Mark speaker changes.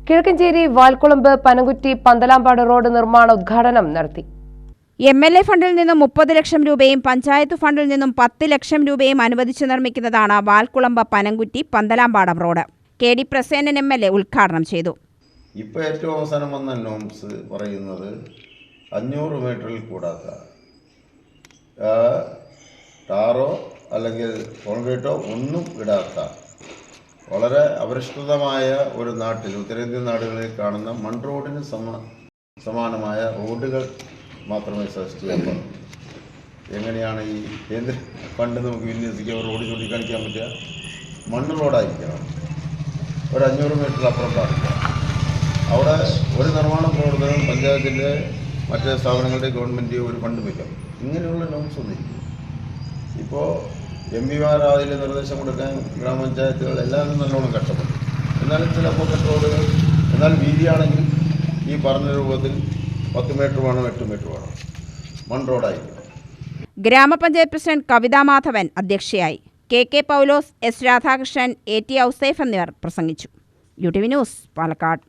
Speaker 1: Kizhakkanchery Valkulambu പനകുറ്റി പന്തലാമ്പാട് road നിർമ്മാണ ഉദ്ഘാടനം നടത്തി.
Speaker 2: MLA ഫണ്ടിൽ നിന്നും 30 ലക്ഷം രൂപയും പഞ്ചായത്ത് ഫണ്ടിൽ നിന്നും 10 ലക്ഷം രൂപയും അനുവദിച്ച് നിർമ്മിക്കുന്നതാണ് Valkulambu പനകുറ്റി Panthalampadam road. KD Prasenan MLA ഉദ്ഘാടനം ചെയ്തു.
Speaker 3: ഇപ്പോൾ ഏറ്റവും അവസാനം വന്ന നോംസ് പറയുന്നത് 500 മീറ്ററിൽ കൂടാത്ത ടാറോ അല്ലെങ്കിൽ കോൺക്രീറ്റോ ഒന്നും ഇടാത്ത വളരെ അപരിഷ്കൃതമായ ഒരു നാട്ടിൽ, ഉത്തരേന്ത്യൻ നാടുകളിൽ കാണുന്ന മൺ റോഡിന് സമാനമായ റോഡുകൾ മാത്രമേ സജസ്റ്റ് ചെയ്യാൻ പാടുള്ളൂ. എങ്ങനെയാണ് ഈ കേന്ദ്ര ഫണ്ട് നമുക്ക് വിന്യസിക്കുക റോഡ് ചൂണ്ടിക്കാണിക്കാൻ പറ്റുക? മണ്ണ് റോഡായിരിക്കണം. ഒരു 500 മീറ്റർ അപ്പുറം പാടില്ല. അവിടെ ഒരു നിർമ്മാണ പ്രവർത്തനം പഞ്ചായത്തിൻ്റെ മറ്റേ സ്ഥാപനങ്ങളുടെ ഗവൺമെൻറ് ഒരു ഫണ്ട് വയ്ക്കാം. ഇങ്ങനെയുള്ള നോംസ് ഒന്നിരിക്കും. ഇപ്പോൾ MPമാർ അതിൽ നിർദ്ദേശം കൊടുക്കാൻ ഗ്രാമപഞ്ചായത്തുകൾ എല്ലാവരും നല്ലോണം കഷ്ടപ്പെട്ടു. എന്നാലും ചില പോക്കറ്റ് റോഡുകൾ, എന്നാൽ വീതിയാണെങ്കിൽ ഈ പറഞ്ഞ രൂപത്തിൽ 10 മീറ്റർ വേണം, 8 മീറ്റർ വേണം, മൺ റോഡായിരിക്കും.
Speaker 2: ഗ്രാമപഞ്ചായത്ത് പ്രസിഡന്റ് കവിതാ മാധവൻ അധ്യക്ഷയായി. KK Paulose, S Radhakrishnan, AT Ouseph എന്നിവർ പ്രസംഗിച്ചു. UTV news, Palakkad.